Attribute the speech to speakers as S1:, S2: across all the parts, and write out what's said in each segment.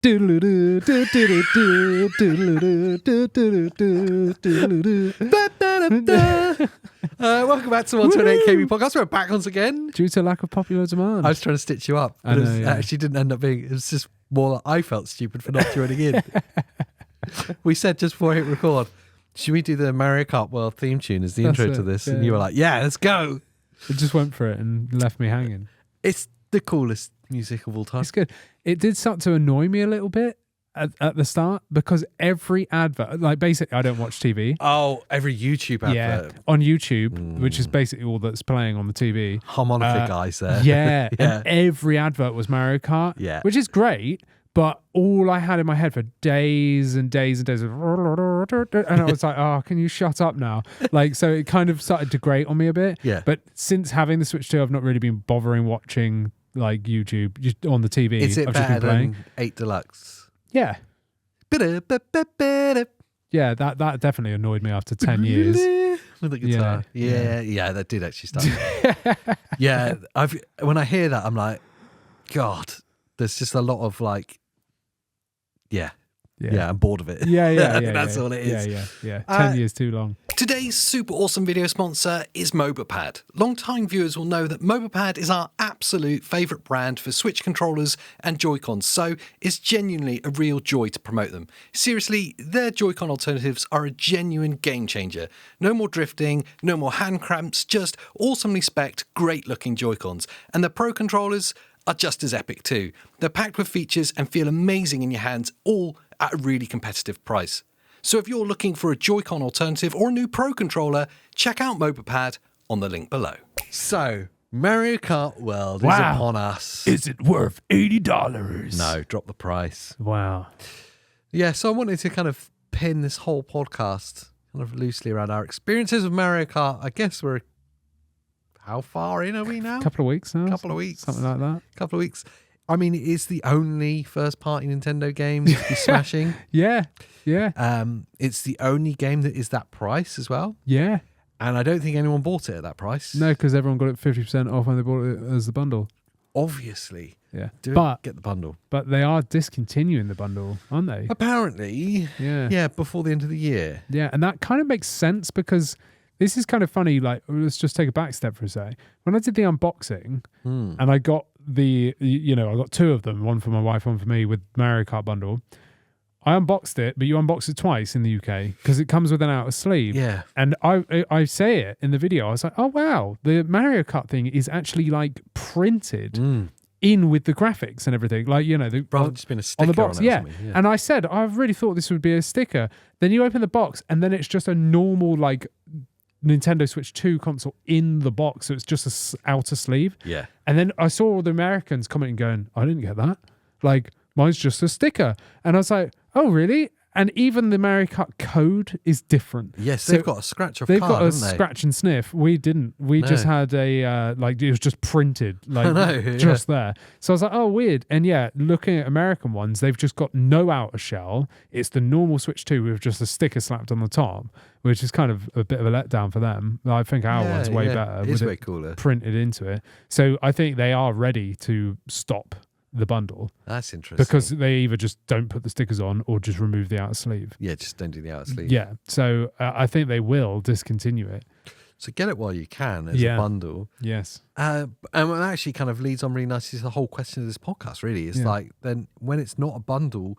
S1: Welcome back to 128 KB Podcast. We're back once again.
S2: Due to lack of popular demand.
S1: I was trying to stitch you up, but it actually didn't end up being. It was just more that I felt stupid for not joining in. We said just before I hit record, should we do the Mario Kart World theme tune as the intro to this? Yeah. And you were like, yeah, let's go.
S2: It just went for it and left me hanging.
S1: It's the coolest music of all time.
S2: It's good. It did start to annoy me a little bit at the start because every advert, like basically I don't watch TV.
S1: Oh, every YouTube advert.
S2: Yeah, on YouTube, which is basically all that's playing on the TV.
S1: Harmonica guys there.
S2: Yeah, and every advert was Mario Kart, which is great. But all I had in my head for days and days and days, and I was like, "Oh, can you shut up now?" Like, so it kind of started to grate on me a bit.
S1: Yeah.
S2: But since having the Switch 2, I've not really been bothering watching like YouTube just on the TV.
S1: Is it
S2: I've
S1: better
S2: just been playing.
S1: than 8 Deluxe?
S2: Yeah. Yeah, that definitely annoyed me after 10 years.
S1: With the guitar. Yeah, that did actually start. Yeah, when I hear that, I'm like, God, there's just a lot of like, I'm bored of it.
S2: Yeah.
S1: That's all it is.
S2: Yeah. 10 years too long.
S1: Today's super awesome video sponsor is MobilePad. Long-time viewers will know that MobilePad is our absolute favourite brand for Switch controllers and Joy-Cons, so it's genuinely a real joy to promote them. Seriously, their Joy-Con alternatives are a genuine game changer. No more drifting, no more hand cramps, just awesomely spec'd, great-looking Joy-Cons. And the Pro controllers are just as epic too. They're packed with features and feel amazing in your hands, all at a really competitive price. So if you're looking for a Joy-Con alternative or a new Pro controller, check out MobilePad on the link below. So, Mario Kart World is upon us.
S2: Is it worth $80?
S1: No, drop the price.
S2: Wow.
S1: Yeah, so I wanted to kind of pin this whole podcast kind of loosely around our experiences with Mario Kart. I guess we're... How far in are we now?
S2: A couple of weeks now.
S1: Couple of weeks.
S2: Something like that.
S1: Couple of weeks. I mean, it's the only first-party Nintendo game to be smashing.
S2: Yeah.
S1: It's the only game that is that price as well.
S2: Yeah.
S1: And I don't think anyone bought it at that price.
S2: No, because everyone got it 50% off when they bought it as the bundle.
S1: Obviously.
S2: Yeah.
S1: Get the bundle.
S2: But they are discontinuing the bundle, aren't they?
S1: Apparently.
S2: Yeah.
S1: Yeah, before the end of the year.
S2: Yeah, and that kind of makes sense because this is kind of funny. Like, let's just take a back step for a sec. When I did the unboxing and I got I got two of them, one for my wife, one for me with Mario Kart bundle. I unboxed it, but you unboxed it twice in the UK because it comes with an outer sleeve.
S1: Yeah.
S2: And I say it in the video. I was like, oh, wow, the Mario Kart thing is actually like printed in with the graphics and everything. Like,
S1: rather just been a sticker
S2: on the box.
S1: On it,
S2: yeah. And I said, I really thought this would be a sticker. Then you open the box and then it's just a normal like Nintendo Switch 2 console in the box, so it's just an outer sleeve.
S1: Yeah.
S2: And then I saw all the Americans commenting going, I didn't get that. Like, mine's just a sticker. And I was like, oh, really? And even the Mario Kart code is different.
S1: Yes, they've got a scratch off
S2: They've
S1: card,
S2: got a
S1: haven't they?
S2: scratch and sniff. We didn't. We just had a, it was just printed, like, just there. So I was like, oh, weird. And yeah, looking at American ones, they've just got no outer shell. It's the normal Switch 2 with just a sticker slapped on the top, which is kind of a bit of a letdown for them. I think our one's way better.
S1: It's way cooler.
S2: Printed into it. So I think they are ready to stop the bundle.
S1: That's interesting.
S2: Because they either just don't put the stickers on or just remove the outer sleeve.
S1: Yeah, just don't do the outer sleeve.
S2: Yeah, so I think they will discontinue it.
S1: So get it while you can as a bundle.
S2: Yes.
S1: And it actually kind of leads on really nicely to the whole question of this podcast, really. It's like, then when it's not a bundle,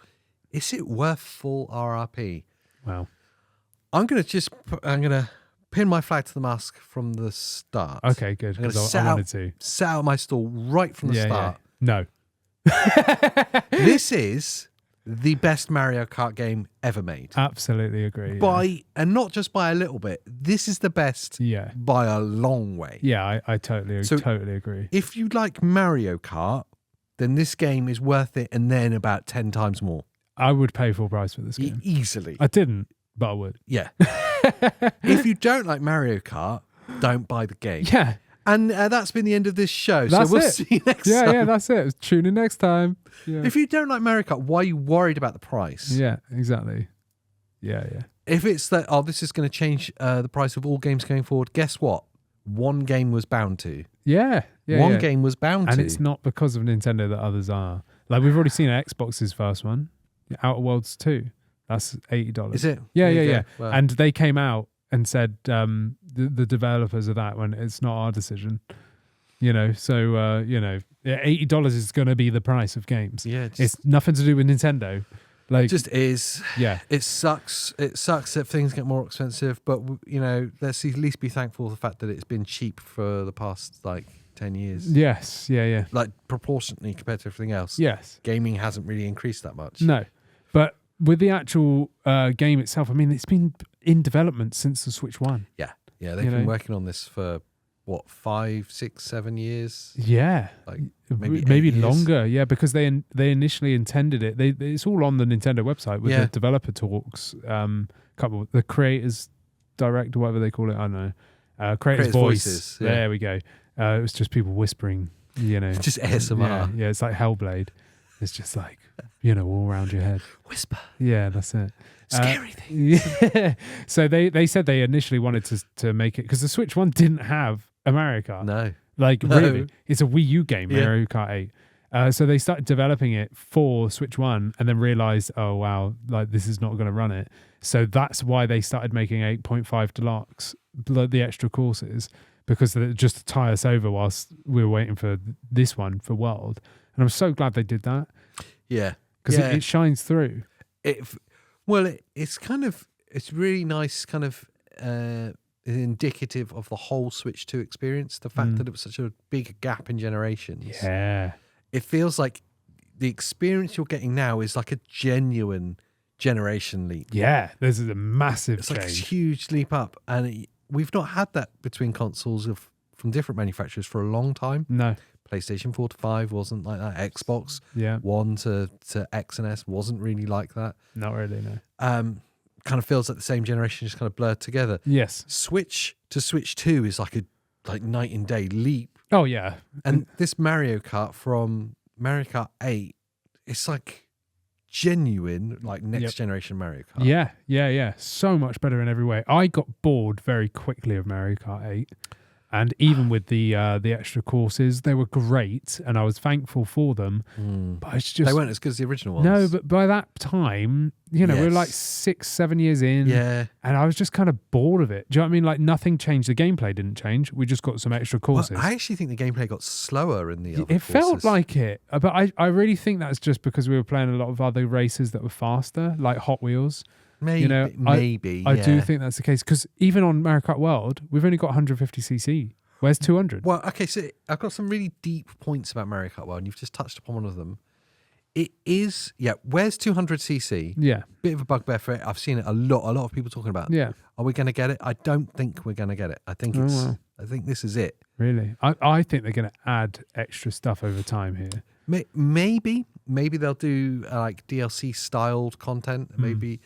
S1: is it worth full RRP?
S2: Wow.
S1: I'm going to pin my flag to the mast from the start.
S2: Okay, good.
S1: I'm going to set out my stall right from the start.
S2: Yeah. No.
S1: This is the best Mario Kart game ever made.
S2: Absolutely agree.
S1: And not just by a little bit. This is the best by a long way.
S2: Yeah, I totally agree.
S1: If you like Mario Kart, then this game is worth it and then about 10 times more.
S2: I would pay full price for this game.
S1: Easily.
S2: I didn't, but I would.
S1: Yeah. If you don't like Mario Kart, don't buy the game.
S2: Yeah.
S1: And that's been the end of this show.
S2: That's
S1: so we'll see you next time.
S2: Yeah, that's it. Tune in next time. Yeah.
S1: If you don't like Mario Kart, why are you worried about the price?
S2: Yeah, exactly. Yeah.
S1: If it's that, this is going to change the price of all games going forward, guess what? One game was bound to.
S2: Yeah.
S1: One game was bound to.
S2: And it's not because of Nintendo that others are. Like we've already seen Xbox's first one, Outer Worlds 2. That's $80.
S1: Is it?
S2: Yeah.
S1: Wow.
S2: And they came out and said the developers of that when it's not our decision. So $80 is going to be the price of games.
S1: Yeah,
S2: it's nothing to do with Nintendo. Like,
S1: just is.
S2: Yeah,
S1: it sucks. It sucks that things get more expensive, but let's at least be thankful for the fact that it's been cheap for the past 10 years.
S2: Yes, yeah.
S1: Like proportionately compared to everything else.
S2: Yes,
S1: gaming hasn't really increased that much.
S2: No, but with the actual game itself, I mean, it's been in development since the Switch 1.
S1: Yeah, they've been working on this for what, 5, 6, 7 years?
S2: Yeah, maybe longer. Yeah, because they initially intended it. It's all on the Nintendo website with the developer talks. Couple the creators direct or whatever they call it. I don't know. Creators voices.
S1: Yeah.
S2: There we go. It was just people whispering.
S1: Just ASMR.
S2: Yeah, it's like Hellblade. It's just like all around your head.
S1: Whisper.
S2: Yeah, that's it.
S1: Scary things.
S2: Yeah. So they said they initially wanted to make it because the Switch 1 didn't have a Mario Kart.
S1: No.
S2: Really, it's a Wii U game, Mario Kart 8. So they started developing it for Switch 1 and then realized, oh wow, this is not going to run it. So that's why they started making 8.5 Deluxe, the extra courses, because just to tie us over whilst we were waiting for this one for World. And I'm so glad they did that.
S1: Yeah.
S2: Because it shines through.
S1: It's really nice kind of indicative of the whole Switch 2 experience. The fact that it was such a big gap in generations.
S2: Yeah.
S1: It feels like the experience you're getting now is like a genuine generation leap.
S2: Yeah, there's a massive change.
S1: Like a huge leap up. And we've not had that between consoles from different manufacturers for a long time.
S2: No.
S1: PlayStation 4 to 5 wasn't like that. Xbox 1 to X and S wasn't really like that.
S2: Not really, no.
S1: Kind of feels like the same generation just kind of blurred together.
S2: Yes.
S1: Switch to Switch 2 is like night and day leap.
S2: Oh, yeah.
S1: And this Mario Kart from Mario Kart 8, it's like genuine, like next generation Mario Kart.
S2: Yeah. So much better in every way. I got bored very quickly of Mario Kart 8. And even with the extra courses, they were great, and I was thankful for them. But it's just
S1: they weren't as good as the original ones.
S2: No, but by that time, we were like 6-7 years in, and I was just kind of bored of it. Do you know what I mean? Like nothing changed. The gameplay didn't change. We just got some extra courses.
S1: Well, I actually think the gameplay got slower in the other
S2: It
S1: courses.
S2: felt like it, but I really think that's just because we were playing a lot of other races that were faster, like Hot Wheels.
S1: Maybe.
S2: I do think that's the case because even on Mario Kart World, we've only got 150cc. Where's 200?
S1: Well, okay, so I've got some really deep points about Mario Kart World, and you've just touched upon one of them. It is, where's 200cc?
S2: Yeah.
S1: Bit of a bugbear for it. I've seen it a lot of people talking about it.
S2: Yeah.
S1: Are we going to get it? I don't think we're going to get it. I think I think this is it.
S2: Really? I think they're going to add extra stuff over time here.
S1: Maybe they'll do like DLC styled content. Maybe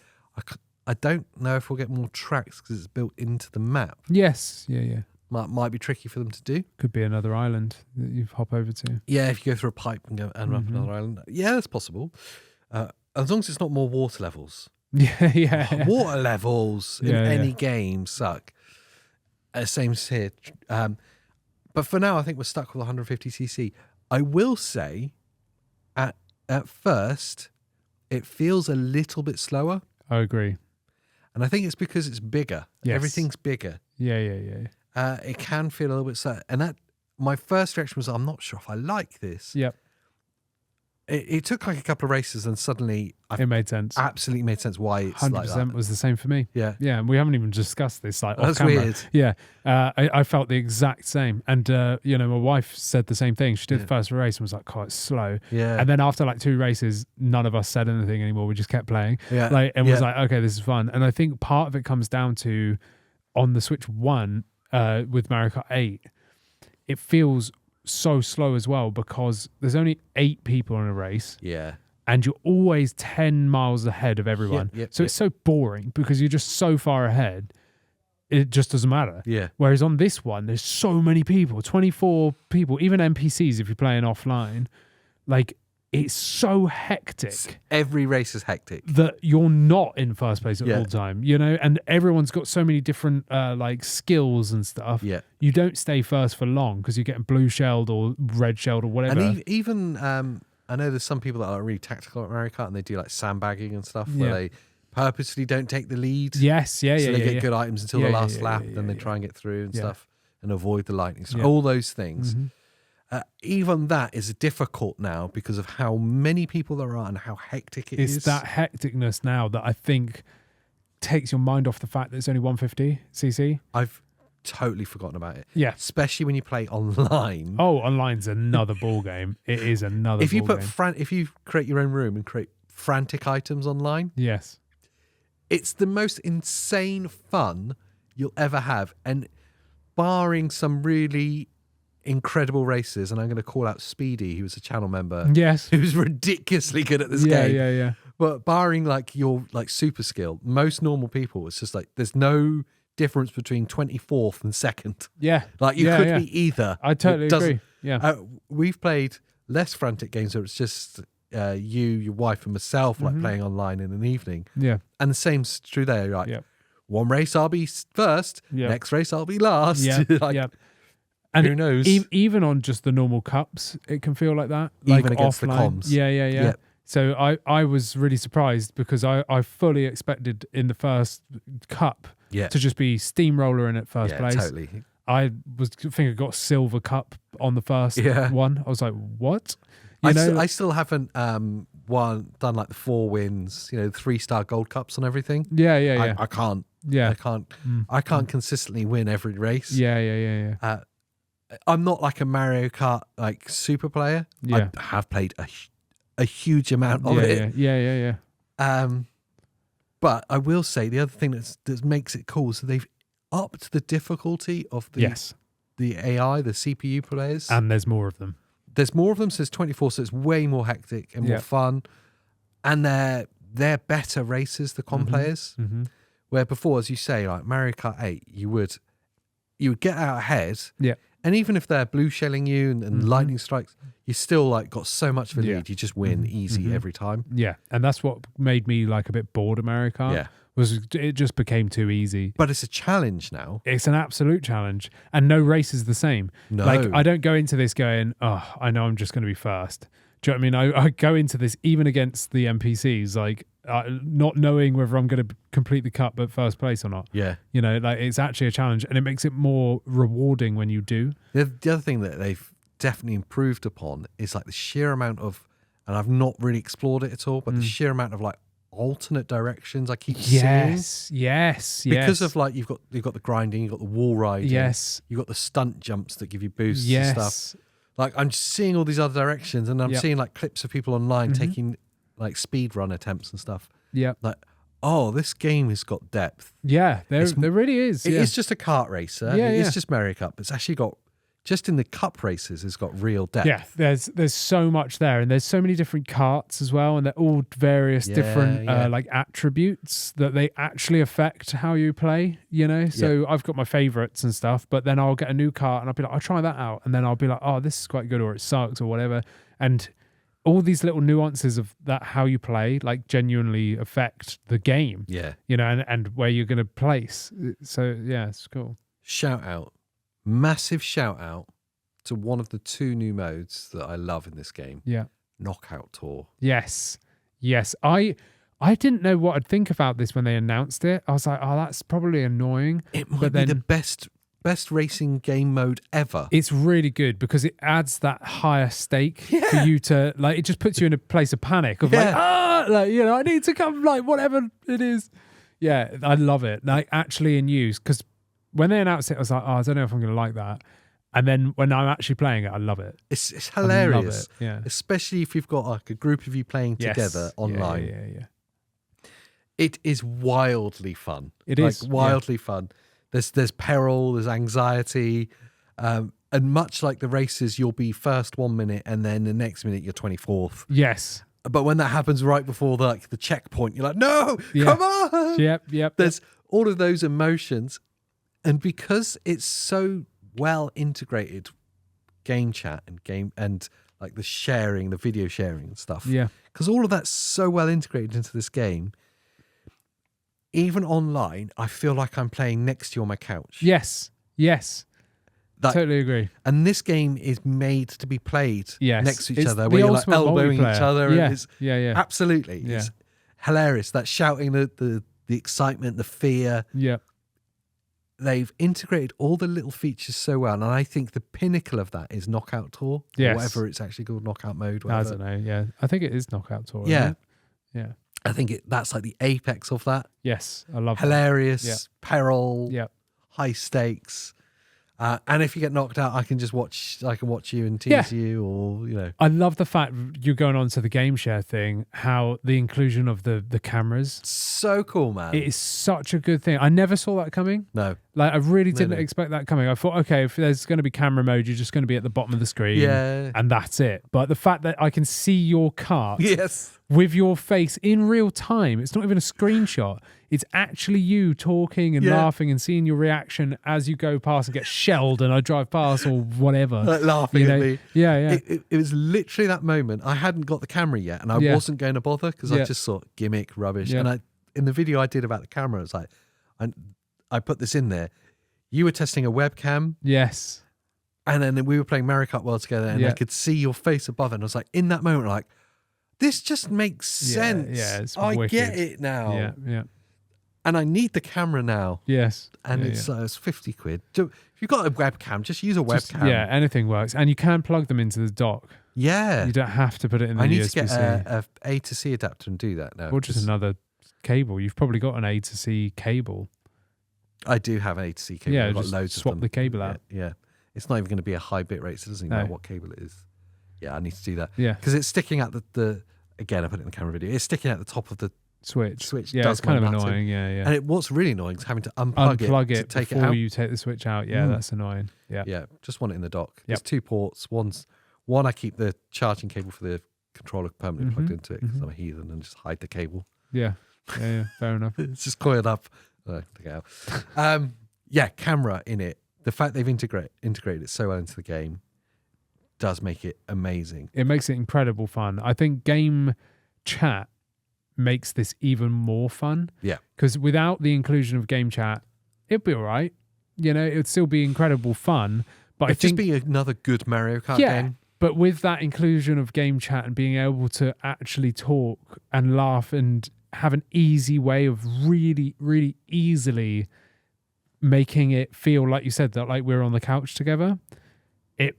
S1: I don't know if we'll get more tracks because it's built into the map.
S2: Yes. Yeah.
S1: Might be tricky for them to do.
S2: Could be another island that you hop over to.
S1: Yeah, if you go through a pipe and go and up another island. Yeah, that's possible. As long as it's not more water levels.
S2: Yeah.
S1: Water levels in any game suck. Same as here. But for now, I think we're stuck with 150cc. I will say, at first, it feels a little bit slower.
S2: I agree.
S1: And I think it's because it's bigger.
S2: Yes.
S1: Everything's bigger.
S2: Yeah.
S1: It can feel a little bit slow. And my first reaction was, I'm not sure if I like this.
S2: Yep.
S1: It took like a couple of races and suddenly
S2: it made sense.
S1: Absolutely made sense why it's 100% like that.
S2: Was the same for me.
S1: Yeah.
S2: And we haven't even discussed this off
S1: That's
S2: camera.
S1: Weird.
S2: Yeah. I felt the exact same. And, my wife said the same thing. She did the first race and was like, oh, it's slow.
S1: Yeah.
S2: And then after like 2 races, none of us said anything anymore. We just kept playing.
S1: Yeah.
S2: Was like, okay, this is fun. And I think part of it comes down to on the Switch 1 with Mario Kart 8, it feels so slow as well because there's only 8 people in a race.
S1: Yeah.
S2: And you're always 10 miles ahead of everyone. It's so boring because you're just so far ahead. It just doesn't matter.
S1: Yeah.
S2: Whereas on this one, there's so many people, 24 people, even NPCs if you're playing offline. Like, it's so hectic.
S1: Every race is hectic.
S2: That you're not in first place at all the time, and everyone's got so many different skills and stuff.
S1: Yeah.
S2: You don't stay first for long because you're getting blue shelled or red shelled or whatever.
S1: And even I know there's some people that are really tactical at Mario Kart and they do like sandbagging and stuff where they purposely don't take the lead.
S2: Yes,
S1: So they get good items until the last lap, then they try and get through and stuff and avoid the lightning. So all those things. Even that is difficult now because of how many people there are and how hectic it is.
S2: It's that hecticness now that I think takes your mind off the fact that it's only 150cc.
S1: I've totally forgotten about it.
S2: Yeah.
S1: Especially when you play online.
S2: Oh, online's another ball game. It is another
S1: if you
S2: ball
S1: put
S2: game.
S1: if you create your own room and create frantic items online,
S2: yes,
S1: it's the most insane fun you'll ever have. And barring some really incredible races, and I'm going to call out Speedy, who was a channel member,
S2: yes,
S1: who's ridiculously good at this game.
S2: Yeah.
S1: But barring like your like super skill, most normal people, it's just like there's no difference between 24th and 2nd.
S2: Yeah,
S1: like you could be either.
S2: I totally agree. Yeah,
S1: we've played less frantic games where it's just you, your wife, and myself like playing online in an evening.
S2: Yeah,
S1: and the same's true there. Like one race I'll be first, next race I'll be last.
S2: Yeah. And
S1: who knows?
S2: Even on just the normal cups, it can feel like that.
S1: Even
S2: like
S1: against
S2: offline.
S1: the comms.
S2: Yeah. So I was really surprised because I fully expected in the first cup to just be steamroller in at first place.
S1: Totally.
S2: I think I got silver cup on the first one. I was like, what?
S1: I still haven't done like the 4 wins, 3-star gold cups on everything.
S2: Yeah.
S1: I can't.
S2: Yeah.
S1: I can't consistently win every race.
S2: Yeah.
S1: I'm not like a Mario Kart like super player.
S2: Yeah.
S1: I have played a huge amount of it.
S2: Yeah.
S1: But I will say the other thing that makes it cool is that they've upped the difficulty of the AI, the CPU players.
S2: And there's more of them.
S1: There's more of them, so it's 24, so it's way more hectic and more fun. And they're better racers, the com players. Where before, as you say, like Mario Kart 8, you would get out ahead.
S2: Yeah.
S1: And even if they're blue shelling you and lightning strikes, you still like got so much of a lead, you just win easy every time.
S2: Yeah. And that's what made me like a bit bored of Mario Kart.
S1: Yeah.
S2: Was it just became too easy.
S1: But it's a challenge now.
S2: It's an absolute challenge. And no race is the same.
S1: No.
S2: Like, I don't go into this going, oh, I know I'm just going to be first. Do you know what I mean? I go into this even against the NPCs, like not knowing whether I'm going to complete the cup at first place or not.
S1: Yeah.
S2: Like it's actually a challenge and it makes it more rewarding when you do.
S1: The other thing that they've definitely improved upon is like the sheer amount of, and I've not really explored it at all, but the sheer amount of like alternate directions I keep seeing.
S2: Yes.
S1: Because of like you've got the grinding, you've got the wall riding,
S2: yes,
S1: you've got the stunt jumps that give you boosts and stuff. Like I'm just seeing all these other directions, and I'm seeing like clips of people online taking like speed run attempts and stuff.
S2: Yeah,
S1: like this game has got depth.
S2: Yeah, there really is.
S1: It is just a kart racer.
S2: Yeah,
S1: it's just Mario Kart. It's actually got. Just in the cup races, it's got real depth.
S2: Yeah, there's so much there, and there's so many different karts as well, and they're all various different like attributes that they actually affect how you play. So I've got my favorites and stuff, but then I'll get a new kart and I'll be like, I'll try that out, and then I'll be like, oh, this is quite good, or it sucks, or whatever. And all these little nuances of that how you play, like genuinely affect the game.
S1: Yeah,
S2: and where you're going to place. So yeah, it's cool.
S1: Massive shout out to one of the 2 new modes that I love in this game.
S2: Yeah.
S1: Knockout Tour.
S2: Yes. I didn't know what I'd think about this when they announced it. I was like, oh, that's probably annoying.
S1: It might be the best racing game mode ever.
S2: It's really good because it adds that higher stake for you to like. It just puts you in a place of panic of I need to come like whatever it is. Yeah, I love it. Like actually in use because. When they announced it, I was like, oh, I don't know if I'm going to like that. And then when I'm actually playing it, I love it.
S1: It's hilarious.
S2: I love it. Yeah.
S1: Especially if you've got like a group of you playing together online.
S2: Yeah.
S1: It is wildly fun.
S2: It is
S1: wildly fun. There's peril, there's anxiety. And much like the races, you'll be first 1 minute and then the next minute you're 24th.
S2: Yes.
S1: But when that happens right before the checkpoint, you're like, no, come on.
S2: Yep.
S1: There's all of those emotions. And because it's so well integrated, game chat and like the sharing, the video sharing and stuff.
S2: Yeah.
S1: Because all of that's so well integrated into this game. Even online, I feel like I'm playing next to you on my couch.
S2: Yes. Totally agree.
S1: And this game is made to be played next to each
S2: It's
S1: other,
S2: the
S1: where you're like
S2: ultimate
S1: elbowing each
S2: multiplayer.
S1: other.
S2: Yeah.
S1: And it's absolutely.
S2: Yeah.
S1: It's hilarious. That shouting, the excitement, the fear.
S2: Yeah.
S1: They've integrated all the little features so well, and I think the pinnacle of that is Knockout Tour, or whatever it's actually called, Knockout Mode. Whatever.
S2: I don't know. Yeah, I think it is Knockout Tour.
S1: Yeah,
S2: isn't it? Yeah.
S1: I think that's like the apex of that.
S2: Yes, I love
S1: Hilarious, peril, high stakes. And if you get knocked out, I can watch you and tease you, or
S2: I love the fact you're going on to the game share thing, how the inclusion of the cameras.
S1: So cool, man.
S2: It is such a good thing. I never saw that coming.
S1: No.
S2: Like, I really didn't expect that coming. I thought, okay, if there's going to be camera mode, you're just going to be at the bottom of the screen.
S1: Yeah.
S2: And that's it. But the fact that I can see your cart with your face in real time, it's not even a screenshot. It's actually you talking and laughing and seeing your reaction as you go past and get shelled and I drive past or whatever.
S1: Like laughing at me.
S2: Yeah.
S1: It was literally that moment. I hadn't got the camera yet, and I wasn't going to bother because I just thought gimmick, rubbish.
S2: Yeah.
S1: And in the video I did about the camera, it's like, I put this in there. You were testing a webcam.
S2: Yes.
S1: And then we were playing Mario Kart World together, and I could see your face above it. And I was like, in that moment, like, this just makes sense.
S2: Yeah, it's
S1: I
S2: wicked.
S1: get it now.
S2: Yeah.
S1: And I need the camera now.
S2: Yes.
S1: And it's 50 quid. If you've got a webcam, just use a webcam.
S2: Yeah, anything works. And you can plug them into the dock.
S1: Yeah.
S2: You don't have to put it in the
S1: I need
S2: USB-C.
S1: to get a A to C adapter and do that now.
S2: Or just another cable. You've probably got an A to C cable.
S1: I do have an A to C cable.
S2: Yeah,
S1: I've got
S2: just
S1: loads
S2: swap
S1: of them.
S2: the cable out.
S1: Yeah. It's not even going to be a high bit rate, so it doesn't even matter what cable it is. Yeah, I need to do that.
S2: Yeah.
S1: Because it's sticking out the again, I put it in the camera video, it's sticking out the top of the
S2: switch.
S1: Yeah,
S2: it's kind of annoying. Yeah.
S1: And what's really annoying is having to unplug it to take it
S2: before
S1: out.
S2: you take the switch out. Yeah, that's annoying. Yeah.
S1: Just want it in the dock. There's two ports. One, I keep the charging cable for the controller permanently plugged into it because I'm a heathen and just hide the cable.
S2: Yeah. Fair enough.
S1: It's just coiled up. Take it out. Camera in it. The fact they've integrated it so well into the game does make it amazing.
S2: It makes it incredible fun. I think game chat makes this even more fun.
S1: Yeah.
S2: Because without the inclusion of game chat, it'd be all right. It'd still be incredible fun. But
S1: It'd just be another good Mario Kart game.
S2: But with that inclusion of game chat and being able to actually talk and laugh and have an easy way of really, really easily making it feel, like you said, that like we're on the couch together, it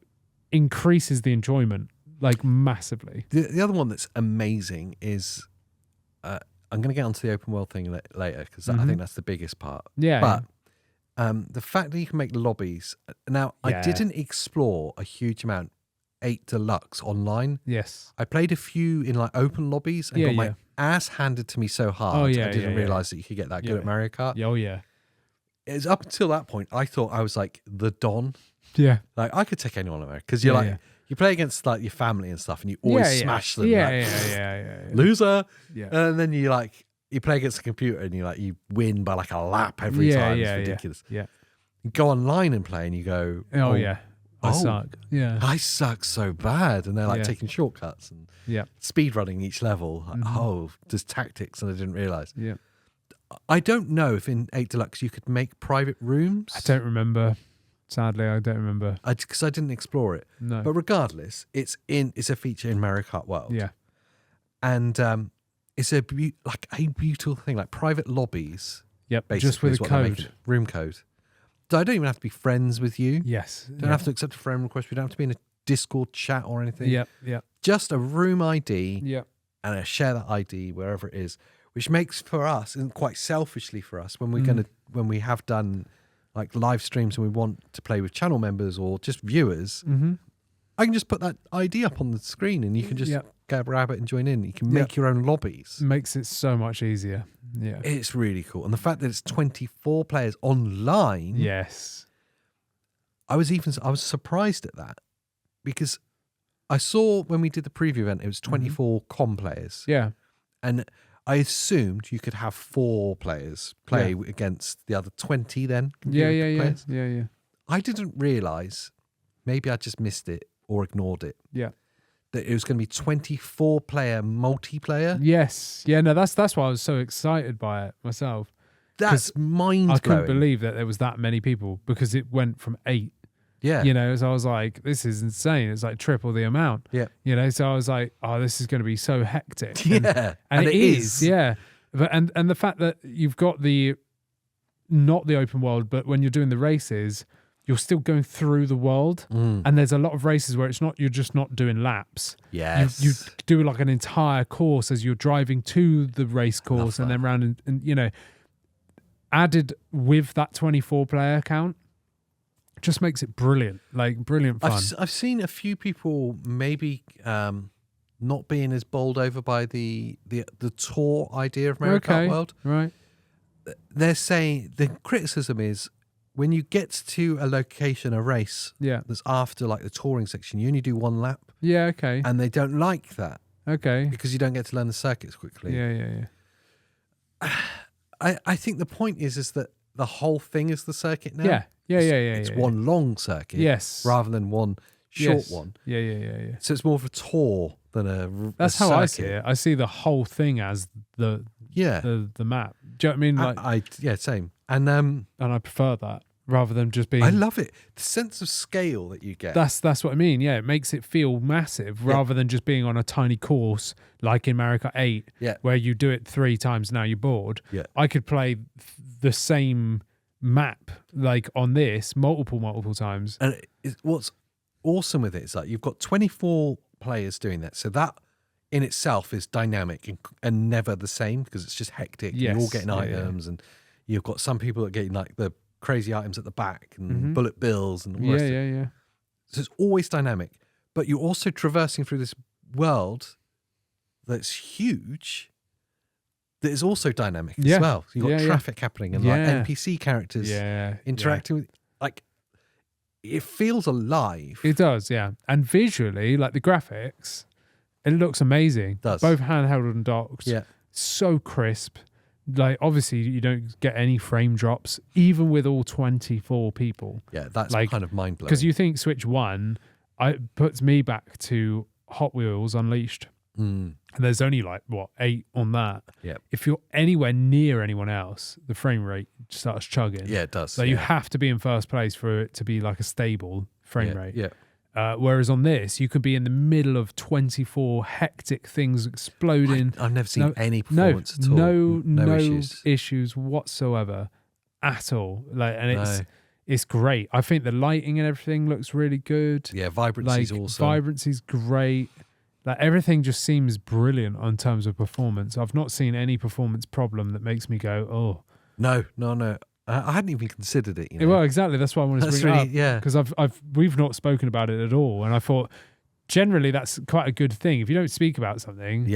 S2: increases the enjoyment like massively.
S1: The other one that's amazing is I'm going to get onto the open world thing later because I think that's the biggest part.
S2: Yeah.
S1: But the fact that you can make lobbies. Now, I didn't explore a huge amount 8 Deluxe online.
S2: Yes.
S1: I played a few in like open lobbies and got my ass handed to me so hard. I didn't realize that you could get that good at Mario Kart.
S2: Oh, yeah.
S1: It was up until that point, I thought I was like the Don.
S2: Yeah.
S1: Like I could take anyone on there because you're you play against like your family and stuff and you always smash them.
S2: Yeah.
S1: Loser.
S2: Yeah.
S1: And then you play against the computer and you win by like a lap every time. It's ridiculous.
S2: Yeah.
S1: You go online and play and you go,
S2: I suck. Yeah.
S1: I suck so bad. And they're like taking shortcuts and speed running each level. Like, there's tactics and I didn't realize.
S2: Yeah.
S1: I don't know if in 8 Deluxe you could make private rooms.
S2: I don't remember. Sadly, I don't remember.
S1: Because I didn't explore it.
S2: No.
S1: But regardless, it's a feature in Mario Kart World.
S2: Yeah.
S1: And it's a beautiful thing, like private lobbies.
S2: Yep. Just with a code.
S1: Room code. So I don't even have to be friends with you.
S2: Yes.
S1: Don't have to accept a friend request. We don't have to be in a Discord chat or anything.
S2: Yep.
S1: Just a room ID.
S2: Yep.
S1: And I share that ID wherever it is, which makes for us, and quite selfishly for us, when when we have done like live streams and we want to play with channel members or just viewers, I can just put that ID up on the screen and you can just grab it and join in. You can make your own lobbies.
S2: Makes it so much easier. Yeah.
S1: It's really cool. And the fact that it's 24 players online.
S2: Yes.
S1: I was surprised at that because I saw when we did the preview event, it was 24 com players.
S2: Yeah.
S1: And I assumed you could have 4 players play against the other 20 then.
S2: Yeah.
S1: I didn't realise, maybe I just missed it or ignored it.
S2: Yeah.
S1: That it was going to be 24 player multiplayer.
S2: Yes. Yeah, no, that's why I was so excited by it myself.
S1: That's mind blowing.
S2: I couldn't believe that there was that many people because it went from 8
S1: Yeah.
S2: You know, so I was like, this is insane. It's like triple the amount.
S1: Yeah.
S2: You know, so I was like, oh, this is going to be so hectic.
S1: Yeah.
S2: And it is. Yeah. But and the fact that you've got not the open world, but when you're doing the races, you're still going through the world. And there's a lot of races where you're just not doing laps.
S1: Yes.
S2: You do like an entire course as you're driving to the race course and then round and you know, added with that 24 player count just makes it brilliant, like brilliant fun.
S1: I've seen a few people maybe not being as bowled over by the tour idea of Mario Kart World.
S2: Right.
S1: They're saying the criticism is when you get to a location, a race that's after like the touring section, you only do one lap.
S2: Yeah, okay.
S1: And they don't like that.
S2: Okay.
S1: Because you don't get to learn the circuits quickly.
S2: Yeah.
S1: I think the point is that the whole thing is the circuit now.
S2: Yeah.
S1: It's one long circuit.
S2: Yes.
S1: Rather than one short one.
S2: Yeah.
S1: So it's more of a tour than a
S2: That's how I see it. I see the whole thing as the map. Do you know what I mean? Like,
S1: same. And
S2: I prefer that rather than just being.
S1: I love it. The sense of scale that you get.
S2: That's what I mean. Yeah, it makes it feel massive rather than just being on a tiny course like in Mario Kart 8, where you do it 3 times now you're bored.
S1: Yeah.
S2: I could play the same map like on this multiple times.
S1: And what's awesome with it is like you've got 24 players doing that, so that in itself is dynamic and never the same because it's just hectic. You're all getting items, and you've got some people that are getting like the crazy items at the back and bullet bills and all the rest of it.
S2: Yeah.
S1: So it's always dynamic, but you're also traversing through this world that's huge that is also dynamic as well. So you've got traffic happening and like NPC characters interacting with, like, it feels alive.
S2: It does, yeah. And visually, like the graphics, it looks amazing. It
S1: does.
S2: Both handheld and docked.
S1: Yeah.
S2: So crisp. Like, obviously, you don't get any frame drops, even with all 24 people.
S1: Yeah, that's
S2: like,
S1: kind of mind-blowing.
S2: Because you think Switch 1, it puts me back to Hot Wheels Unleashed. And there's only like, 8 on that.
S1: Yeah.
S2: If you're anywhere near anyone else, the frame rate starts chugging.
S1: Yeah, it does.
S2: So you have to be in first place for it to be like a stable frame rate.
S1: Yeah.
S2: Whereas on this, you could be in the middle of 24 hectic things exploding.
S1: I've never seen any performance at all.
S2: No issues whatsoever at all. Like, and it's great. I think the lighting and everything looks really good.
S1: Yeah, vibrancy's awesome.
S2: Vibrancy's great. Like, everything just seems brilliant in terms of performance. I've not seen any performance problem that makes me go, oh.
S1: No. I hadn't even considered it. You know?
S2: Well, exactly. That's why I wanted to bring it up.
S1: Yeah,
S2: because we've not spoken about it at all, and I thought generally that's quite a good thing. If you don't speak about something,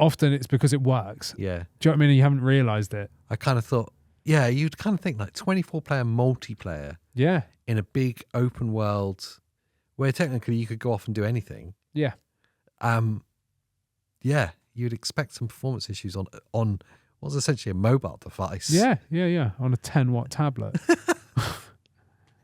S2: often it's because it works.
S1: Yeah,
S2: do you know what I mean? You haven't realised it.
S1: I kind of thought, you'd kind of think like 24-player multiplayer.
S2: Yeah,
S1: in a big open world where technically you could go off and do anything.
S2: Yeah.
S1: You'd expect some performance issues on what's essentially a mobile device.
S2: Yeah. On a 10-watt tablet.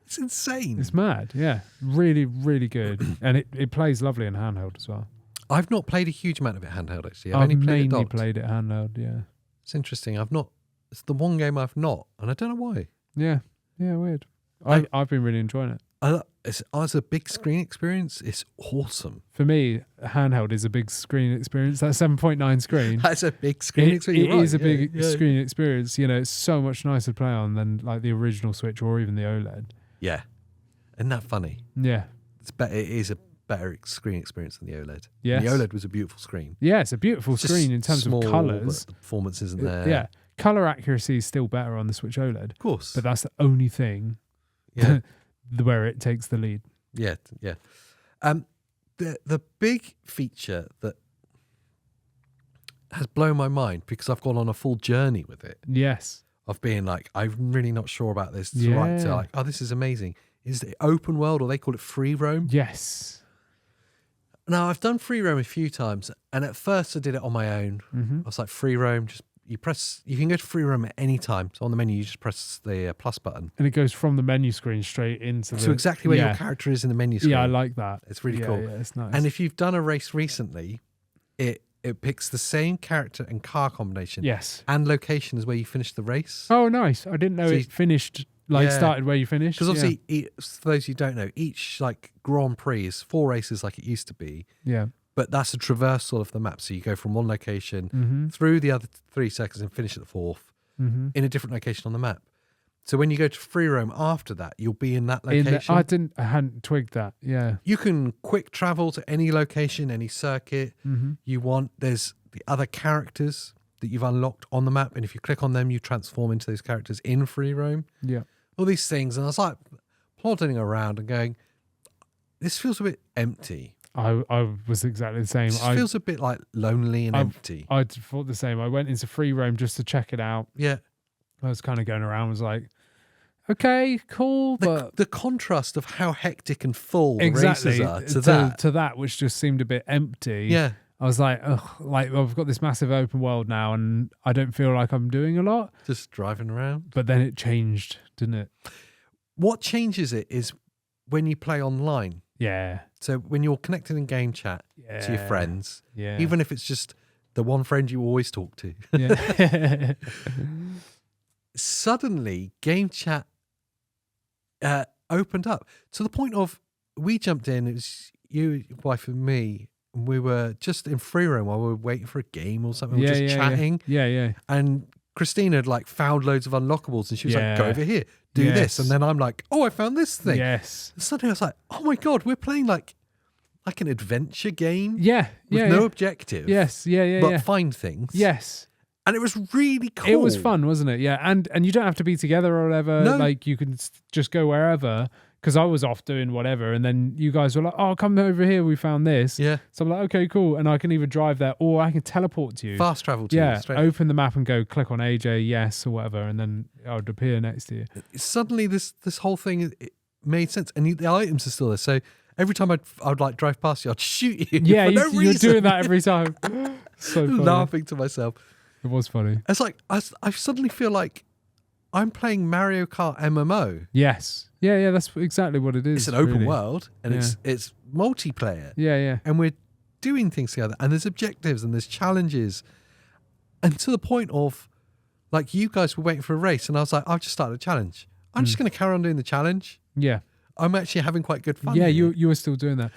S1: It's insane.
S2: It's mad. Yeah, really, really good, and it plays lovely in handheld as well.
S1: I've not played a huge amount of it handheld actually.
S2: I've
S1: only
S2: mainly played it handheld. Yeah,
S1: it's interesting. It's the one game I've not, and I don't know why.
S2: Yeah, weird. I've been really enjoying it.
S1: As a big screen experience, it's awesome.
S2: For me, handheld is a big screen experience. That 7.9 screen.
S1: That's a big screen experience.
S2: It is a big screen experience. You know, it's so much nicer to play on than like the original Switch or even the OLED.
S1: Yeah. Isn't that funny?
S2: Yeah.
S1: It's better. It is a better screen experience than the OLED.
S2: Yes.
S1: And the OLED was a beautiful screen.
S2: Yeah, it's a beautiful screen in terms of colours.
S1: The performance isn't there.
S2: Yeah. Colour accuracy is still better on the Switch OLED.
S1: Of course.
S2: But that's the only thing where it takes the lead.
S1: Yeah. The big feature that has blown my mind, because I've gone on a full journey with it.
S2: Yes.
S1: Of being like, I'm really not sure about this. To like, oh, this is amazing. Is it open world, or they call it free roam?
S2: Yes.
S1: Now, I've done free roam a few times, and at first I did it on my own. I was like, free roam, just you can go to free roam at any time. So on the menu, you just press the plus button.
S2: And it goes from the menu screen straight into
S1: So exactly where your character is in the menu screen.
S2: Yeah, I like that.
S1: It's really cool.
S2: Yeah, it's nice.
S1: And if you've done a race recently, it it picks the same character and car combination.
S2: Yes.
S1: And location is where you finish the race.
S2: Oh, nice. I didn't know
S1: So
S2: it finished, like started where you finished.
S1: Because obviously, for those who don't know, each like Grand Prix is 4 races like it used to be.
S2: Yeah.
S1: But that's a traversal of the map. So you go from one location through the other 3 seconds and finish at the 4th in a different location on the map. So when you go to free roam after that, you'll be in that location.
S2: I hadn't twigged that. Yeah.
S1: You can quick travel to any location, any circuit you want. There's the other characters that you've unlocked on the map. And if you click on them, you transform into those characters in free roam.
S2: Yeah.
S1: All these things. And I was like plodding around and going, this feels a bit empty.
S2: I was exactly the same.
S1: It feels a bit like lonely and empty.
S2: I thought the same. I went into free roam just to check it out.
S1: Yeah.
S2: I was kind of going around, was like, okay, cool. But
S1: the contrast of how hectic and full the races are
S2: to that, which just seemed a bit empty.
S1: Yeah.
S2: I was like, ugh, like I've got this massive open world now and I don't feel like I'm doing a lot.
S1: Just driving around.
S2: But then it changed, didn't it?
S1: What changes it is when you play online.
S2: Yeah.
S1: So when you're connected in game chat to your friends, even if it's just the one friend you always talk to, suddenly game chat opened up to the point of we jumped in. It was you, your wife, and me. And we were just in free roam while we were waiting for a game or something. We were just chatting.
S2: Yeah.
S1: And Christina had like found loads of unlockables, and she was like, "Go over here, do this," and then I'm like, "Oh, I found this thing."
S2: Yes.
S1: And suddenly I was like, "Oh my god, we're playing like an adventure game."
S2: Yeah.
S1: With no objective.
S2: Yes. Yeah.
S1: But find things.
S2: Yes.
S1: And it was really cool.
S2: It was fun, wasn't it? Yeah. And you don't have to be together or whatever.
S1: No.
S2: Like you can just go wherever. Because I was off doing whatever, and then you guys were like, "Oh, come over here. We found this."
S1: Yeah.
S2: So I'm like, "Okay, cool." And I can either drive there, or I can teleport to you.
S1: Fast travel to you.
S2: Yeah.
S1: Straight.
S2: Open the map and go click on AJ, yes, or whatever, and then I would appear next to you.
S1: Suddenly, this whole thing it made sense, and the items are still there. So every time I'd like drive past you, I'd shoot you.
S2: Yeah,
S1: for no
S2: you're
S1: reason.
S2: doing that every time. So funny.
S1: Laughing to myself.
S2: It was funny.
S1: It's like I suddenly feel like I'm playing Mario Kart MMO.
S2: Yes. Yeah, that's exactly what it is.
S1: It's an open
S2: really.
S1: world, and it's multiplayer.
S2: Yeah.
S1: And we're doing things together, and there's objectives and there's challenges, and to the point of like you guys were waiting for a race, and I was like, I've just started a challenge. I'm just going to carry on doing the challenge.
S2: Yeah.
S1: I'm actually having quite good fun.
S2: Yeah,
S1: here.
S2: you were still doing that.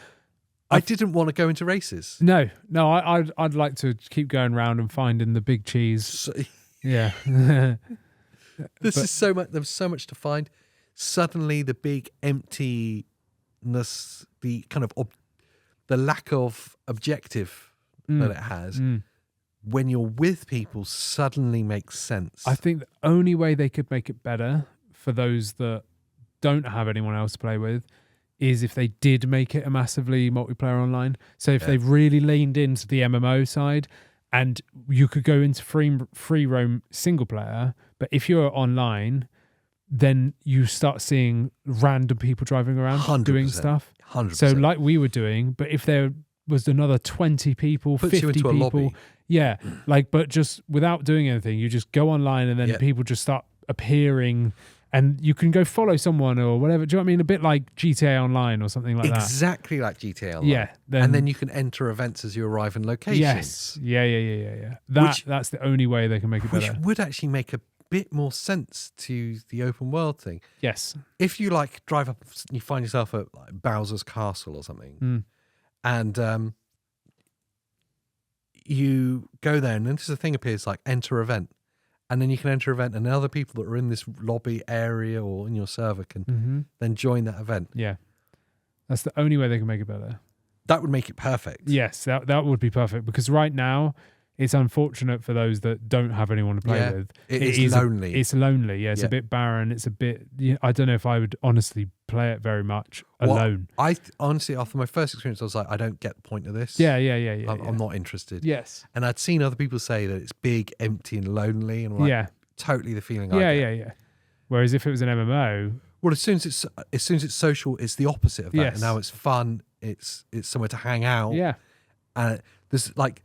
S1: I didn't want to go into races.
S2: No, I'd like to keep going around and finding the big cheese.
S1: So,
S2: Yeah.
S1: is so much. There was so much to find. Suddenly, the big emptiness, the kind of the lack of objective that it has, when you're with people, suddenly makes sense.
S2: I think the only way they could make it better for those that don't have anyone else to play with is if they did make it a massively multiplayer online. So if they've really leaned into the MMO side, and you could go into free roam single player, but if you're online, then you start seeing random people driving around
S1: 100%,
S2: doing stuff.
S1: 100%.
S2: So like we were doing, but if there was another 20 people,
S1: Puts
S2: 50
S1: you into a
S2: people,
S1: lobby.
S2: yeah, like, but just without doing anything, you just go online and then people just start appearing, and you can go follow someone or whatever. Do you know what I mean? A bit like GTA Online or something like that.
S1: Exactly like GTA Online.
S2: Yeah.
S1: And then you can enter events as you arrive in locations.
S2: Yes. Yeah. That's the only way they can make it better.
S1: Which would actually make a bit more sense to the open world thing.
S2: Yes.
S1: If you like drive up, you find yourself at like Bowser's Castle or something, and you go there, and then this thing appears like enter event, and then you can enter event, and other people that are in this lobby area or in your server can then join that event.
S2: Yeah. That's the only way they can make it better.
S1: That would make it perfect.
S2: Yes, that would be perfect, because right now it's unfortunate for those that don't have anyone to play with.
S1: It is lonely.
S2: It's lonely. Yeah, it's a bit barren. It's a bit. I don't know if I would honestly play it very much alone.
S1: I honestly, after my first experience, I was like, I don't get the point of this.
S2: Yeah.
S1: I'm not interested.
S2: Yes.
S1: And I'd seen other people say that it's big, empty, and lonely, and I'm like, totally the feeling I get.
S2: Yeah. Whereas if it was an MMO,
S1: well, as soon as it's social, it's the opposite of that.
S2: Yes.
S1: And now it's fun. It's somewhere to hang out.
S2: Yeah.
S1: And there's like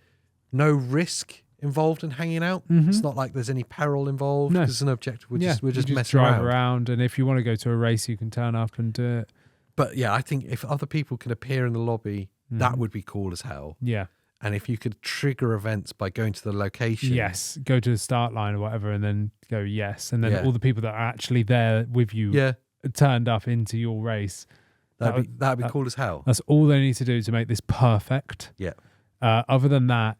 S1: no risk involved in hanging out. It's not like there's any peril involved.
S2: No.
S1: There's an objective. We're just messing
S2: drive
S1: around.
S2: and if you want to go to a race, you can turn up and do it.
S1: But yeah, I think if other people can appear in the lobby, that would be cool as hell.
S2: Yeah.
S1: and if you could trigger events by going to the location.
S2: Yes, go to the start line or whatever, and then go yes, and then
S1: Yeah.
S2: all the people that are actually there with you turned up into your race.
S1: That'd be cool as hell.
S2: That's all they need to do to make this perfect.
S1: Yeah.
S2: Other than that,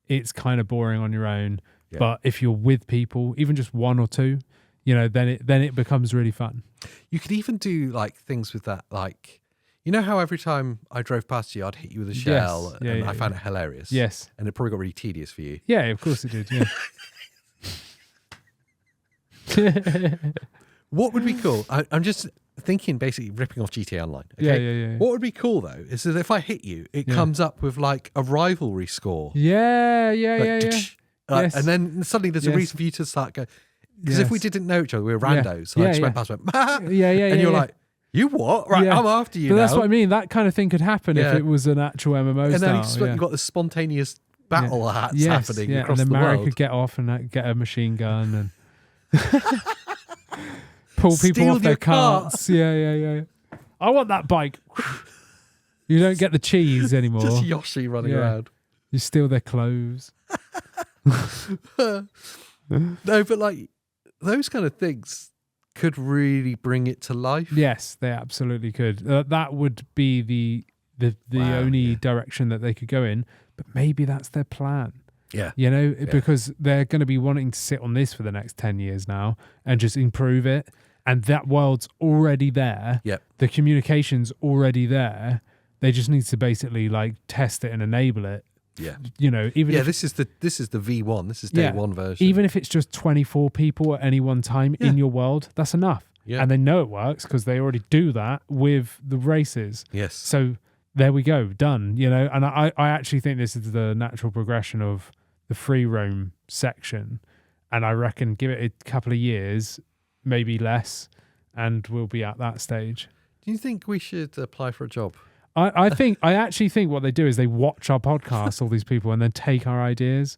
S2: it's kind of boring on your own. Yeah. But if you're with people, even just one or two, you know, then it becomes really fun.
S1: You could even do like things with that, like, you know how every time I drove past you, I'd hit you with a shell, and I found it hilarious.
S2: Yes.
S1: And it probably got really tedious for you.
S2: Yeah, of course it did. Yeah.
S1: What would be cool? I'm just thinking, basically ripping off GTA Online. Okay?
S2: Yeah.
S1: What would be cool though is that if I hit you, it comes up with like a rivalry score.
S2: Yeah.
S1: Yes. And then suddenly there's a reason for you to start going. Because if we didn't know each other, we were randos. So I just went past, went, and you're like, you what? Right, I'm after you.
S2: But
S1: now.
S2: that's what I mean. That kind of thing could happen if it was an actual MMO.
S1: And then you've got the spontaneous battle hats happening across the world.
S2: And then Mario could get off and get a machine gun and pull people off their carts. Yeah. I want that bike. You don't get the cheese anymore.
S1: Just Yoshi running around.
S2: You steal their clothes.
S1: No, but like those kind of things could really bring it to life.
S2: Yes, they absolutely could. That would be the only direction that they could go in. But maybe that's their plan.
S1: Yeah.
S2: You know, because they're going to be wanting to sit on this for the next 10 years now and just improve it. And that world's already there.
S1: Yep.
S2: The communication's already there. They just need to basically like test it and enable it.
S1: Yeah.
S2: You know, even if,
S1: this is the V1. This is day one version.
S2: Even if it's just 24 people at any one time in your world, that's enough. Yeah. And they know it works because they already do that with the races.
S1: Yes.
S2: So there we go, done. You know, and I actually think this is the natural progression of the free roam section. And I reckon give it a couple of years, maybe less, and we'll be at that stage.
S1: Do you think we should apply for a job?
S2: I actually think what they do is they watch our podcast, all these people, and then take our ideas.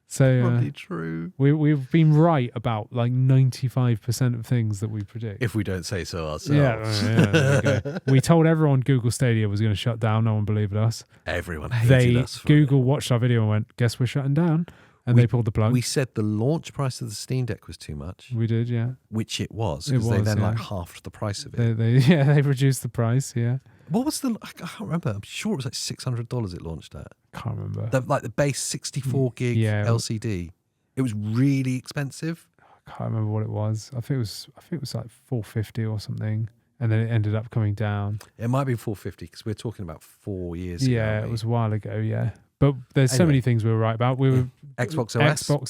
S2: So
S1: probably true.
S2: We've been right about like 95% of things that we predict.
S1: If we don't say so ourselves.
S2: Yeah, we told everyone Google Stadia was going to shut down. No one believed us.
S1: Everyone hated us.
S2: Google watched our video and went, guess we're shutting down. And they pulled the plug.
S1: We said the launch price of the Steam Deck was too much.
S2: We did, yeah.
S1: Which it was, because they then like halved the price of it.
S2: They reduced the price, yeah.
S1: What was I can't remember. I'm sure it was like $600 it launched at.
S2: Can't remember.
S1: The base 64 gig LCD. It was really expensive.
S2: I can't remember what it was. I think it was like $450 or something. And then it ended up coming down.
S1: It might be $450 because we're talking about 4 years ago.
S2: Yeah, it was a while ago, yeah. But there's so many things we were right about. We were
S1: Xbox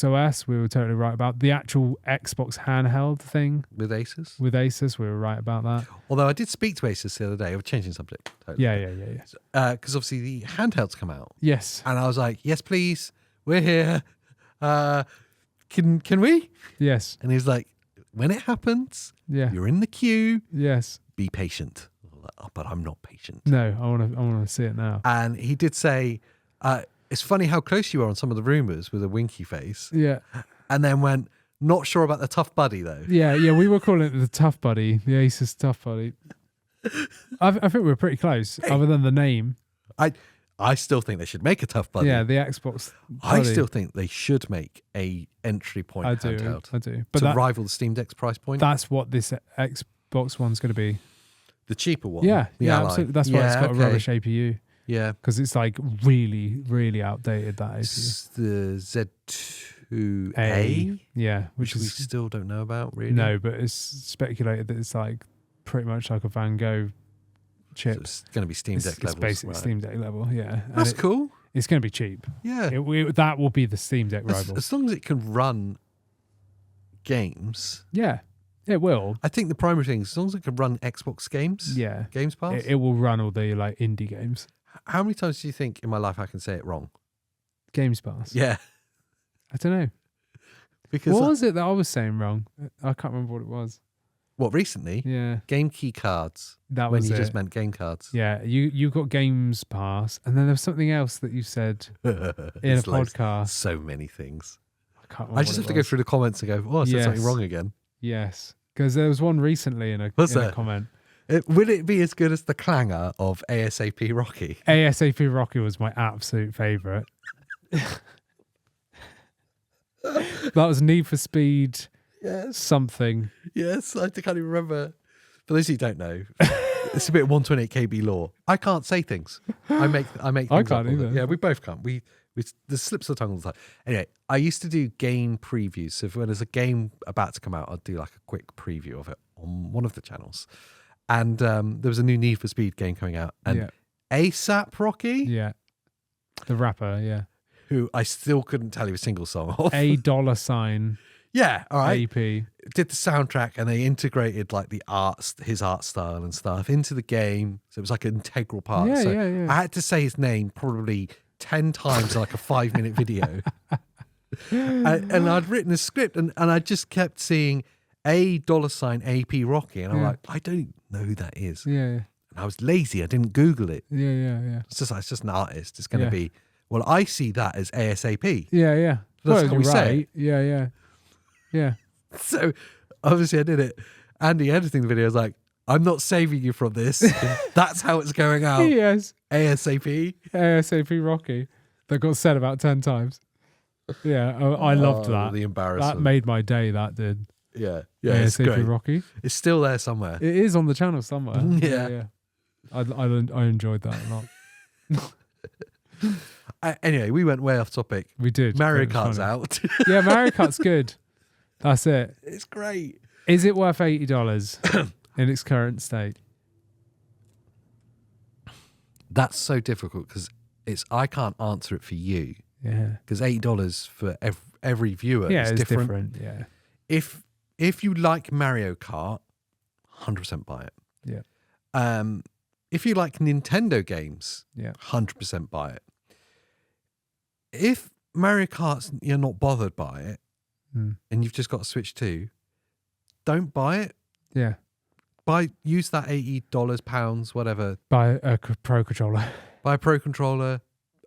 S1: OS.
S2: We were totally right about the actual Xbox handheld thing
S1: with Asus.
S2: We were right about that.
S1: Although I did speak to Asus the other day. We're changing subject. Totally.
S2: Yeah.
S1: Because obviously the handhelds come out.
S2: Yes.
S1: And I was like, yes, please. We're here. Can we?
S2: Yes.
S1: And he was like, when it happens, you're in the queue.
S2: Yes.
S1: Be patient. Like, but I'm not patient.
S2: No, I want to see it now.
S1: And he did say, it's funny how close you are on some of the rumors with a winky face.
S2: Yeah.
S1: And then went, not sure about the Tough Buddy though.
S2: Yeah, we were calling it the Tough Buddy, the Asus Tough Buddy. I think we were pretty close, other than the name.
S1: I still think they should make a Tough Buddy.
S2: Yeah, the Xbox Buddy.
S1: I still think they should make a entry point handheld.
S2: I do. But
S1: to rival the Steam Deck's price point.
S2: That's what this Xbox One's going to be.
S1: The cheaper one.
S2: Yeah,
S1: Ally.
S2: Absolutely. That's why it's got a rubbish APU.
S1: Yeah.
S2: Because it's like really, really outdated, that APU.
S1: It's the Z2A.
S2: Yeah.
S1: Which we still don't know about, really.
S2: No, but it's speculated that it's like pretty much like a Van Gogh chip. So
S1: it's going to be Steam Deck level.
S2: It's basically Steam Deck level, yeah.
S1: That's cool.
S2: It's going to be cheap.
S1: Yeah.
S2: That will be the Steam Deck rival.
S1: As long as it can run games.
S2: Yeah. It will.
S1: I think the primary thing is as long as it can run Xbox games.
S2: Yeah.
S1: Games Pass.
S2: It will run all the like indie games.
S1: How many times do you think in my life I can say it wrong?
S2: Games Pass.
S1: Yeah.
S2: I don't know.
S1: Because
S2: what was it that I was saying wrong? I can't remember what it was.
S1: What, recently?
S2: Yeah.
S1: Game key cards.
S2: That
S1: when
S2: was
S1: you
S2: it.
S1: Just meant game cards.
S2: Yeah. You got Games Pass, and then there was something else that you said in a podcast.
S1: So many things.
S2: I can't remember.
S1: I just have to go through the comments and go, oh, I said something wrong again.
S2: Yes. Because there was one recently in a comment.
S1: Will it be as good as the clanger of ASAP Rocky?
S2: ASAP Rocky was my absolute favourite. That was Need for Speed something.
S1: Yes, I can't even remember. For those who don't know, it's a bit of 128 KB law. I can't say things. I make things
S2: I can't
S1: up
S2: either.
S1: Yeah, we both can't. We the slips of the tongue all the time. Anyway, I used to do game previews. So if when there's a game about to come out, I'd do like a quick preview of it on one of the channels. And there was a new Need for Speed game coming out. And ASAP Rocky,
S2: the rapper,
S1: who I still couldn't tell you a single song of.
S2: $.
S1: Yeah, all right.
S2: AP
S1: did the soundtrack, and they integrated like his art style and stuff into the game, so it was like an integral part.
S2: Yeah.
S1: I had to say his name probably 10 times in like a 5-minute video. And I'd written a script, and I just kept seeing $AP Rocky, and I'm like, I don't know who that is.
S2: Yeah.
S1: And I was lazy, I didn't Google it.
S2: Yeah.
S1: It's just an artist. It's going to be, well, I see that as ASAP.
S2: Yeah.
S1: That's how we say
S2: it. Yeah.
S1: So obviously I did it. Andy editing the video was like, I'm not saving you from this. That's how it's going out.
S2: Yes.
S1: ASAP
S2: Rocky. That got said about 10 times. Yeah. I loved that.
S1: The embarrassment.
S2: That made my day, that did.
S1: Yeah. It's great.
S2: Rocky.
S1: It's still there somewhere.
S2: It is on the channel somewhere.
S1: Yeah.
S2: I enjoyed that a lot.
S1: Anyway, we went way off topic.
S2: We did.
S1: Mario Kart's out.
S2: Yeah, Mario Kart's good. That's it.
S1: It's great.
S2: Is it worth $80 in its current state?
S1: That's so difficult because I can't answer it for you.
S2: Yeah.
S1: Because $80 for every viewer is
S2: it's
S1: different.
S2: Yeah.
S1: If you like Mario Kart, 100% buy it.
S2: Yeah.
S1: If you like Nintendo games, 100% buy it. If Mario Kart, you're not bothered by it, and you've just got a Switch 2, don't buy it.
S2: Yeah.
S1: Use that $80, pounds, whatever.
S2: Buy a Pro Controller.
S1: Buy a Pro Controller,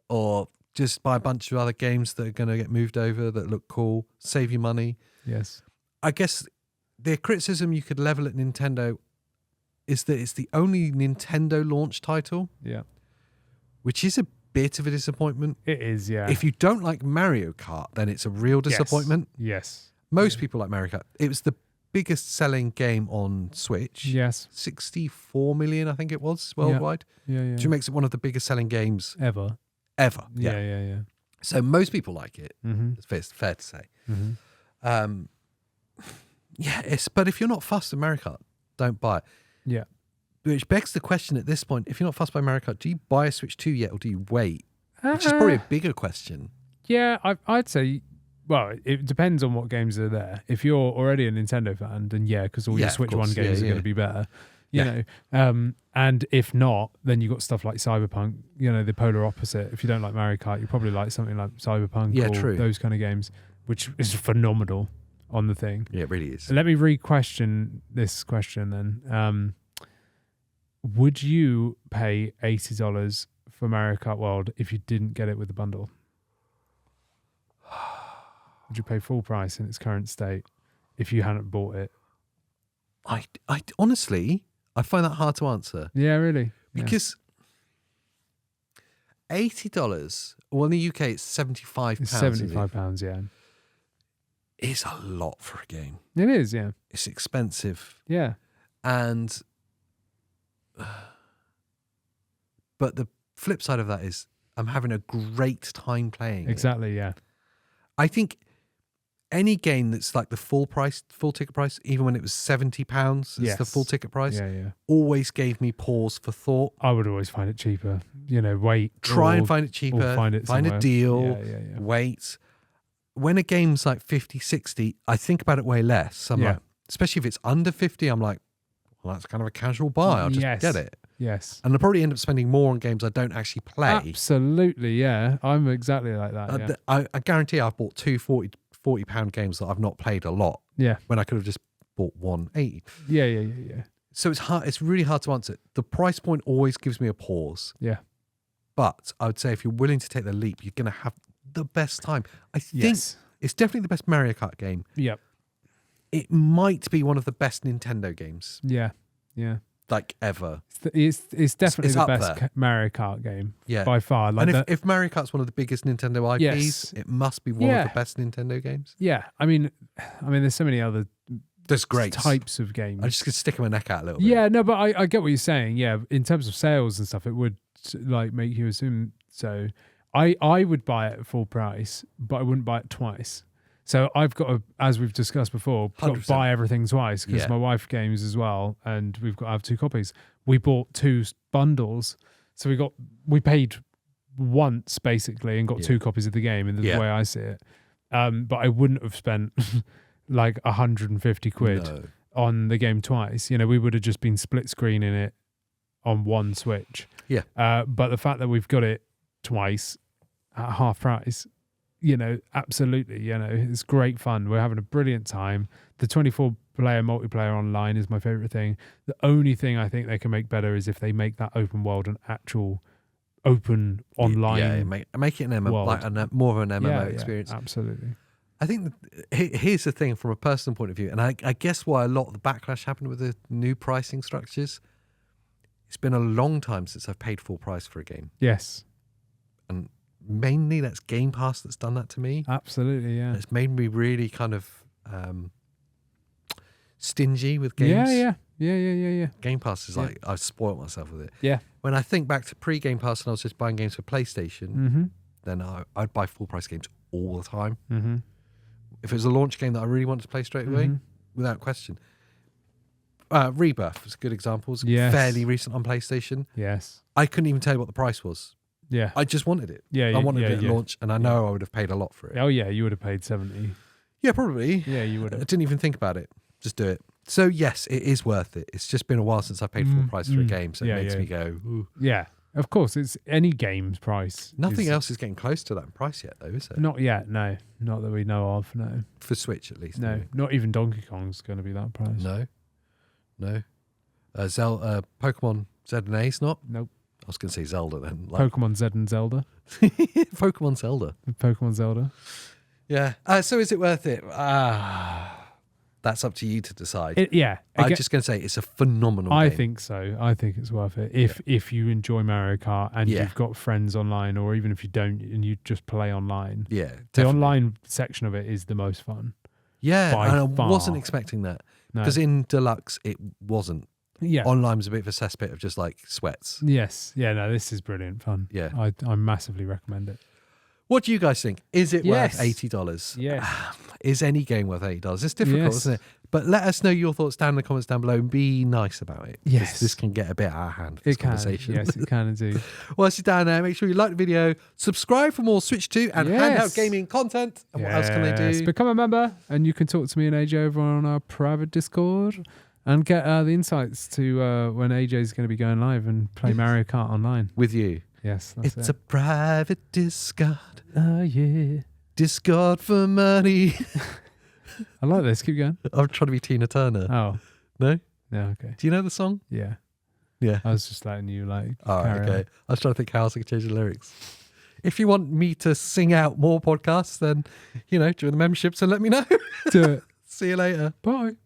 S1: or just buy a bunch of other games that are going to get moved over that look cool, save you money.
S2: Yes.
S1: I guess the criticism you could level at Nintendo is that it's the only Nintendo launch title.
S2: Yeah.
S1: Which is a bit of a disappointment.
S2: It is, yeah.
S1: If you don't like Mario Kart, then it's a real disappointment.
S2: Yes.
S1: Most people like Mario Kart. It was the biggest selling game on Switch.
S2: Yes.
S1: 64 million, I think it was, worldwide.
S2: Yeah.
S1: Which makes it one of the biggest selling games
S2: ever.
S1: Yeah. So most people like it.
S2: Mm-hmm.
S1: It's fair to say.
S2: Mm-hmm.
S1: But if you're not fussed with Mario Kart, don't buy it.
S2: Yeah.
S1: Which begs the question at this point, if you're not fussed by Mario Kart, do you buy a Switch 2 yet, or do you wait? Which is probably a bigger question.
S2: Yeah, I'd say, well, it depends on what games are there. If you're already a Nintendo fan, then because all your Switch 1 games are going to be better. You know, and if not, then you've got stuff like Cyberpunk, the polar opposite. If you don't like Mario Kart, you probably like something like Cyberpunk or those kind of games, which is phenomenal on the thing.
S1: Yeah, it really is.
S2: Let me re-question this question then. Would you pay $80 for Mario Kart World if you didn't get it with the bundle? Would you pay full price in its current state if you hadn't bought it?
S1: I honestly, I find that hard to answer.
S2: Yeah, really?
S1: Because $80, well, in the UK it's £75.
S2: It's £75, yeah.
S1: It's a lot for a game.
S2: It is, yeah.
S1: It's expensive.
S2: Yeah.
S1: And but the flip side of that is I'm having a great time playing
S2: Exactly, yeah.
S1: I think any game that's like the full ticket price, even when it was £70, it's the full ticket price, always gave me pause for thought.
S2: I would always find it cheaper. Wait.
S1: Try and find it cheaper. Find a deal.
S2: Yeah.
S1: Wait. When a game's like 50, 60, I think about it way less. I'm like, especially if it's under 50, I'm like, well, that's kind of a casual buy. I'll just get it.
S2: Yes.
S1: And I'll probably end up spending more on games I don't actually play.
S2: Absolutely, yeah. I'm exactly like that.
S1: I guarantee I've bought two £40 games that I've not played a lot.
S2: Yeah.
S1: When I could have just bought one $80.
S2: Yeah.
S1: So it's hard. It's really hard to answer. The price point always gives me a pause.
S2: Yeah.
S1: But I would say if you're willing to take the leap, you're going to have the best time. I think it's definitely the best Mario Kart game.
S2: Yep.
S1: It might be one of the best Nintendo games.
S2: Yeah.
S1: like ever.
S2: It's definitely
S1: It's
S2: the
S1: up
S2: best
S1: there.
S2: Mario Kart game.
S1: Yeah.
S2: By far. Like
S1: And if Mario Kart's one of the biggest Nintendo IPs,
S2: Yes.
S1: it must be one of the best Nintendo games.
S2: yeah, I mean, there's so many other
S1: There's great
S2: types of games.
S1: I just could stick my neck out a little bit.
S2: Yeah, no, but I get what you're saying. Yeah, in terms of sales and stuff, it would like make you assume so. I would buy it at full price, but I wouldn't buy it twice. So I've got to, as we've discussed before, got to
S1: 100%.
S2: buy everything twice because
S1: Yeah.
S2: my wife games as well, and we've got to have 2 copies. We bought 2 bundles, so we paid once basically and got
S1: Yeah.
S2: 2 copies of the game in the
S1: Yeah.
S2: way I see it. But I wouldn't have spent like 150 quid
S1: No.
S2: on the game twice. You know, we would have just been split screening it on one Switch.
S1: Yeah.
S2: But the fact that we've got it twice at half price, you know, absolutely, you know, it's great fun. We're having a brilliant time. The 24-player multiplayer online is my favorite thing. The only thing I think they can make better is if they make that open world an actual open online.
S1: Yeah, make it an MMO, like more of an MMO experience.
S2: Absolutely.
S1: I think here's the thing from a personal point of view, and I guess why a lot of the backlash happened with the new pricing structures. It's been a long time since I've paid full price for a game.
S2: Yes.
S1: And mainly that's Game Pass that's done that to me.
S2: Absolutely, yeah.
S1: It's made me really kind of stingy with games.
S2: Yeah.
S1: Game Pass is like, I've spoiled myself with it.
S2: Yeah.
S1: When I think back to pre-Game Pass and I was just buying games for PlayStation,
S2: Mm-hmm.
S1: then I'd buy full price games all the time.
S2: Mm-hmm.
S1: If it was a launch game that I really wanted to play straight away, without question. Rebirth was a good example. It was fairly recent on PlayStation.
S2: Yes.
S1: I couldn't even tell you what the price was.
S2: Yeah.
S1: I just wanted it.
S2: Yeah.
S1: I wanted it at launch, and I know I would have paid a lot for it.
S2: Oh, yeah. You would have paid 70.
S1: Yeah, probably.
S2: Yeah, you would
S1: I
S2: have.
S1: didn't even think about it. Just do it. So, yes, it is worth it. It's just been a while since I paid full price for a game, so it makes me go, ooh.
S2: Yeah. Of course, it's any game's price.
S1: Nothing else is getting close to that price yet, though, is it?
S2: Not yet, no. Not that we know of, no.
S1: For Switch, at least.
S2: No,
S1: anyway.
S2: not even Donkey Kong's going to be that price.
S1: No. Pokemon Z and A's not?
S2: Nope.
S1: I was going to say Zelda then.
S2: Pokemon Z and Zelda.
S1: Pokemon Zelda.
S2: Pokemon Zelda.
S1: Yeah. So is it worth it? That's up to you to decide. I'm just going to say it's a phenomenal game.
S2: I think so. I think it's worth it. If you enjoy Mario Kart and you've got friends online, or even if you don't and you just play online.
S1: Yeah.
S2: The
S1: Definitely.
S2: online section of it is the most fun.
S1: Yeah.
S2: By
S1: And I
S2: far.
S1: wasn't expecting that.
S2: No.
S1: Because in Deluxe, it wasn't.
S2: Yeah.
S1: Online was a bit of a cesspit of just like sweats.
S2: Yes. Yeah, no, this is brilliant fun.
S1: Yeah.
S2: I massively recommend it.
S1: What do you guys think? Is it
S2: Yes.
S1: worth $80?
S2: Yes.
S1: Is any game worth $80? It's difficult,
S2: Yes.
S1: isn't it? But let us know your thoughts down in the comments down below and be nice about it.
S2: Yes.
S1: This can get a bit out of hand, this
S2: It can.
S1: conversation.
S2: Yes, it can indeed.
S1: Whilst you're down there, make sure you like the video, subscribe for more Switch 2 and
S2: Yes.
S1: handheld gaming content. And what else can they do?
S2: Become a member, and you can talk to me and AJ over on our private Discord and get the insights to when AJ's going to be going live and play Mario Kart online.
S1: With you.
S2: Yes, that's
S1: It's
S2: it.
S1: a private Discord.
S2: Oh, yeah.
S1: Discord for money.
S2: I like this. Keep going.
S1: I'm trying to be Tina Turner.
S2: Oh,
S1: No?
S2: yeah, okay.
S1: Do you know the song?
S2: Yeah.
S1: Yeah.
S2: I was just letting you, like,
S1: All right,
S2: carry
S1: okay.
S2: on.
S1: I was trying to think how else I could change the lyrics. If you want me to sing out more podcasts, then, join the memberships and let me know.
S2: Do it.
S1: See you later.
S2: Bye.